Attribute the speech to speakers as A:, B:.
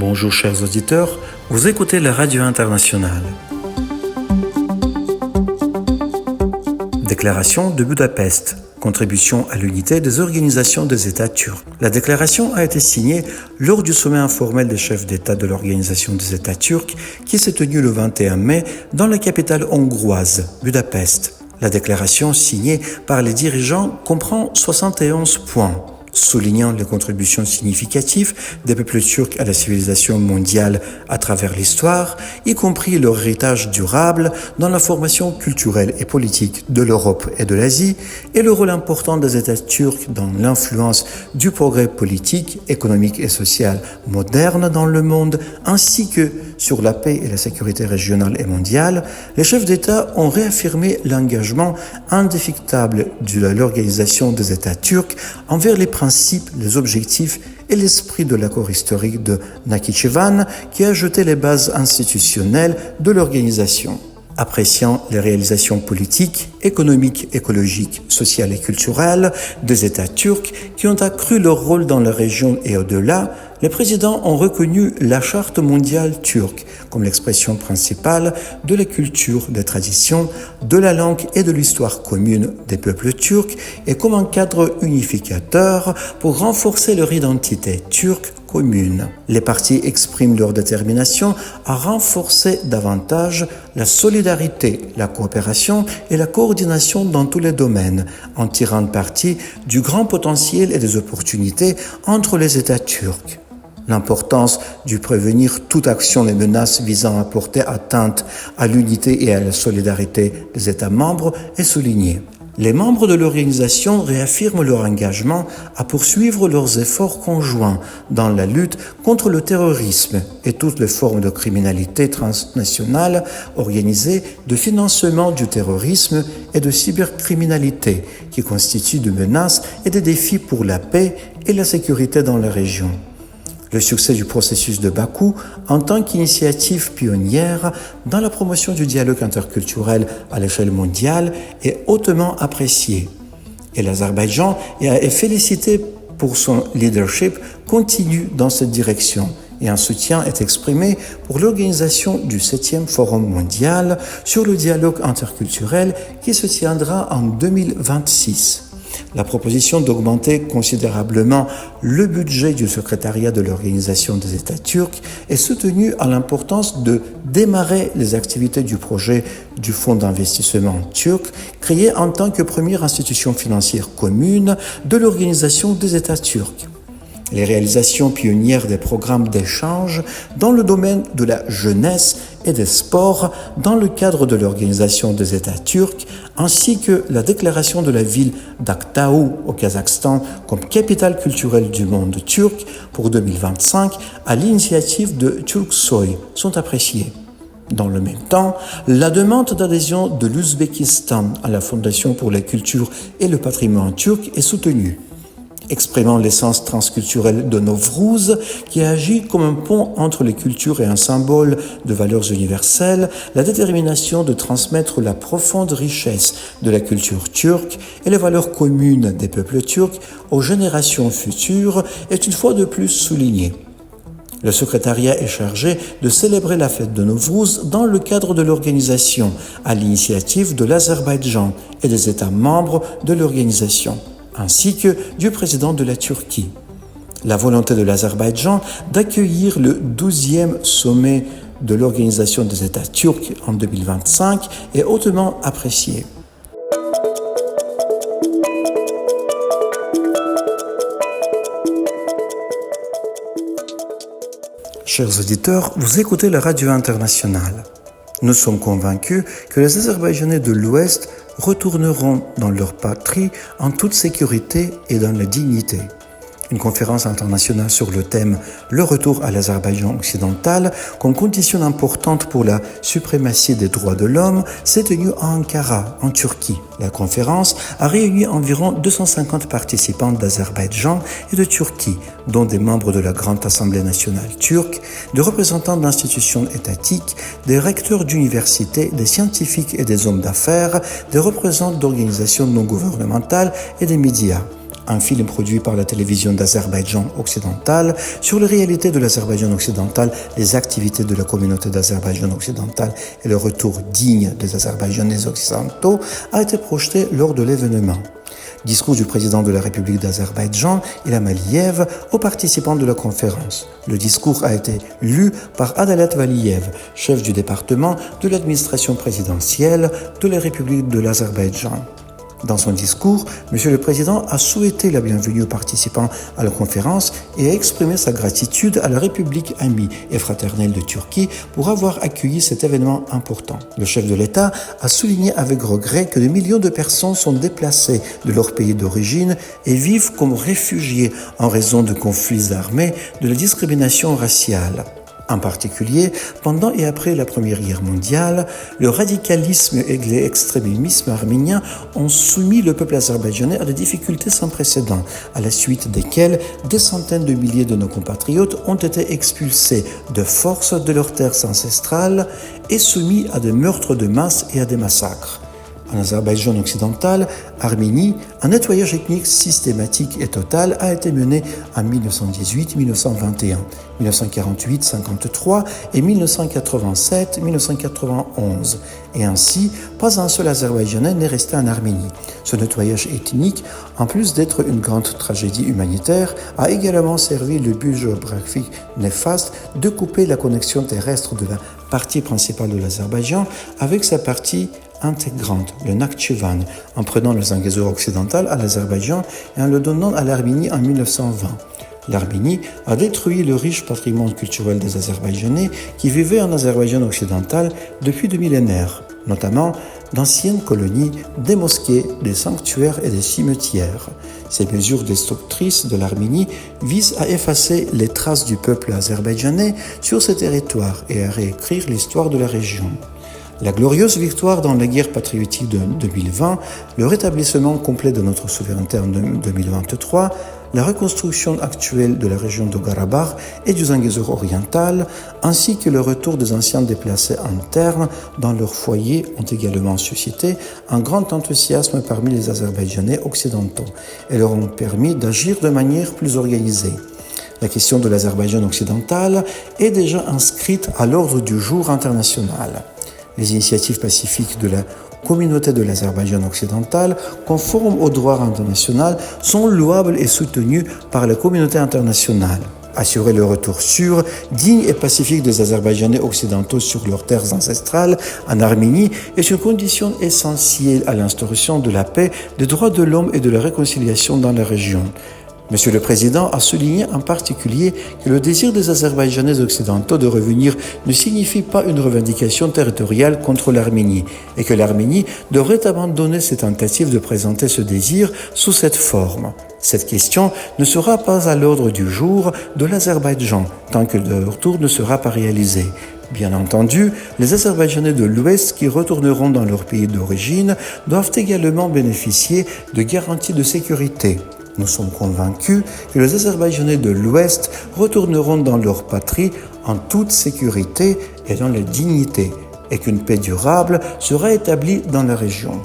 A: Bonjour chers auditeurs, vous écoutez la Radio Internationale. Déclaration de Budapest, contribution à l'unité des organisations des États turcs. La déclaration a été signée lors du sommet informel des chefs d'État de l'Organisation des États turcs qui s'est tenu le 21 mai dans la capitale hongroise, Budapest. La déclaration signée par les dirigeants comprend 71 points. Soulignant les contributions significatives des peuples turcs à la civilisation mondiale à travers l'histoire, y compris leur héritage durable dans la formation culturelle et politique de l'Europe et de l'Asie, et le rôle important des États turcs dans l'influence du progrès politique, économique et social moderne dans le monde, ainsi que sur la paix et la sécurité régionale et mondiale, les chefs d'État ont réaffirmé l'engagement indéfectible de l'Organisation des États turcs envers les principes, les objectifs et l'esprit de l'accord historique de Nakhichevan qui a jeté les bases institutionnelles de l'organisation. Appréciant les réalisations politiques, économiques, écologiques, sociales et culturelles des États turcs qui ont accru leur rôle dans la région et au-delà, les présidents ont reconnu la Charte mondiale turque comme l'expression principale de la culture, des traditions, de la langue et de l'histoire commune des peuples turcs et comme un cadre unificateur pour renforcer leur identité turque commune. Les partis expriment leur détermination à renforcer davantage la solidarité, la coopération et la coordination dans tous les domaines, en tirant parti du grand potentiel et des opportunités entre les États turcs. L'importance de prévenir toute action et menace visant à porter atteinte à l'unité et à la solidarité des États membres est soulignée. Les membres de l'organisation réaffirment leur engagement à poursuivre leurs efforts conjoints dans la lutte contre le terrorisme et toutes les formes de criminalité transnationale organisée, de financement du terrorisme et de cybercriminalité qui constituent des menaces et des défis pour la paix et la sécurité dans la région. Le succès du processus de Bakou, en tant qu'initiative pionnière dans la promotion du dialogue interculturel à l'échelle mondiale, est hautement apprécié. Et l'Azerbaïdjan est félicité pour son leadership continu dans cette direction. Et un soutien est exprimé pour l'organisation du 7e Forum mondial sur le dialogue interculturel qui se tiendra en 2026. La proposition d'augmenter considérablement le budget du secrétariat de l'Organisation des États turcs est soutenue à l'importance de démarrer les activités du projet du Fonds d'investissement turc, créé en tant que première institution financière commune de l'Organisation des États turcs. Les réalisations pionnières des programmes d'échange dans le domaine de la jeunesse et des sports dans le cadre de l'Organisation des États turcs, ainsi que la déclaration de la ville d'Aktaou au Kazakhstan comme capitale culturelle du monde turc pour 2025 à l'initiative de Turksoy sont appréciées. Dans le même temps, la demande d'adhésion de l'Ouzbékistan à la Fondation pour la culture et le patrimoine turc est soutenue. Exprimant l'essence transculturelle de Nowruz, qui agit comme un pont entre les cultures et un symbole de valeurs universelles, la détermination de transmettre la profonde richesse de la culture turque et les valeurs communes des peuples turcs aux générations futures est une fois de plus soulignée. Le secrétariat est chargé de célébrer la fête de Nowruz dans le cadre de l'organisation, à l'initiative de l'Azerbaïdjan et des États membres de l'organisation, ainsi que du président de la Turquie. La volonté de l'Azerbaïdjan d'accueillir le 12e sommet de l'Organisation des États turcs en 2025 est hautement appréciée. Chers auditeurs, vous écoutez la Radio Internationale. Nous sommes convaincus que les Azerbaïdjanais de l'Ouest retourneront dans leur patrie en toute sécurité et dans la dignité. Une conférence internationale sur le thème « Le retour à l'Azerbaïdjan occidental comme condition importante pour la suprématie des droits de l'homme » s'est tenue à Ankara, en Turquie. La conférence a réuni environ 250 participants d'Azerbaïdjan et de Turquie, dont des membres de la Grande Assemblée nationale turque, des représentants d'institutions étatiques, des recteurs d'universités, des scientifiques et des hommes d'affaires, des représentants d'organisations non gouvernementales et des médias. un film produit par la télévision d'Azerbaïdjan occidental sur les réalités de l'Azerbaïdjan occidental, les activités de la communauté d'Azerbaïdjan occidental et le retour digne des Azerbaïdjanais occidentaux a été projeté lors de l'événement. Discours du président de la République d'Azerbaïdjan, Ilham Aliyev, aux participants de la conférence. Le discours a été lu par Adalet Valiyev, chef du département de l'administration présidentielle de la République de l'Azerbaïdjan. Dans son discours, M. le Président a souhaité la bienvenue aux participants à la conférence et a exprimé sa gratitude à la République amie et fraternelle de Turquie pour avoir accueilli cet événement important. Le chef de l'État a souligné avec regret que des millions de personnes sont déplacées de leur pays d'origine et vivent comme réfugiés en raison de conflits armés, de la discrimination raciale. En particulier, pendant et après la Première Guerre mondiale, le radicalisme et l'extrémisme arménien ont soumis le peuple azerbaïdjanais à des difficultés sans précédent, à la suite desquelles des centaines de milliers de nos compatriotes ont été expulsés de force de leurs terres ancestrales et soumis à des meurtres de masse et à des massacres. En Azerbaïdjan occidental, Arménie, un nettoyage ethnique systématique et total a été mené en 1918, 1921, 1948, 1953 et 1987, 1991. Et ainsi, pas un seul Azerbaïdjanais n'est resté en Arménie. Ce nettoyage ethnique, en plus d'être une grande tragédie humanitaire, a également servi le but géographique néfaste de couper la connexion terrestre de la partie principale de l'Azerbaïdjan avec sa partie intégrante, le Nakhchivan, en prenant le Zangezur occidental à l'Azerbaïdjan et en le donnant à l'Arménie en 1920. L'Arménie a détruit le riche patrimoine culturel des Azerbaïdjanais qui vivaient en Azerbaïdjan occidental depuis des millénaires, notamment d'anciennes colonies, des mosquées, des sanctuaires et des cimetières. Ces mesures destructrices de l'Arménie visent à effacer les traces du peuple azerbaïdjanais sur ces territoires et à réécrire l'histoire de la région. La glorieuse victoire dans la guerre patriotique de 2020, le rétablissement complet de notre souveraineté en 2023, la reconstruction actuelle de la région de Karabakh et du Zangezur oriental, ainsi que le retour des anciens déplacés internes dans leur foyer ont également suscité un grand enthousiasme parmi les Azerbaïdjanais occidentaux et leur ont permis d'agir de manière plus organisée. La question de l'Azerbaïdjan occidental est déjà inscrite à l'ordre du jour international. Les initiatives pacifiques de la communauté de l'Azerbaïdjan occidental, conformes au droit international, sont louables et soutenues par la communauté internationale. Assurer le retour sûr, digne et pacifique des Azerbaïdjanais occidentaux sur leurs terres ancestrales en Arménie est une condition essentielle à l'instauration de la paix, des droits de l'homme et de la réconciliation dans la région. Monsieur le Président a souligné en particulier que le désir des Azerbaïdjanais occidentaux de revenir ne signifie pas une revendication territoriale contre l'Arménie et que l'Arménie devrait abandonner ses tentatives de présenter ce désir sous cette forme. Cette question ne sera pas à l'ordre du jour de l'Azerbaïdjan tant que le retour ne sera pas réalisé. Bien entendu, les Azerbaïdjanais de l'Ouest qui retourneront dans leur pays d'origine doivent également bénéficier de garanties de sécurité. Nous sommes convaincus que les Azerbaïdjanais de l'Ouest retourneront dans leur patrie en toute sécurité et dans la dignité et qu'une paix durable sera établie dans la région.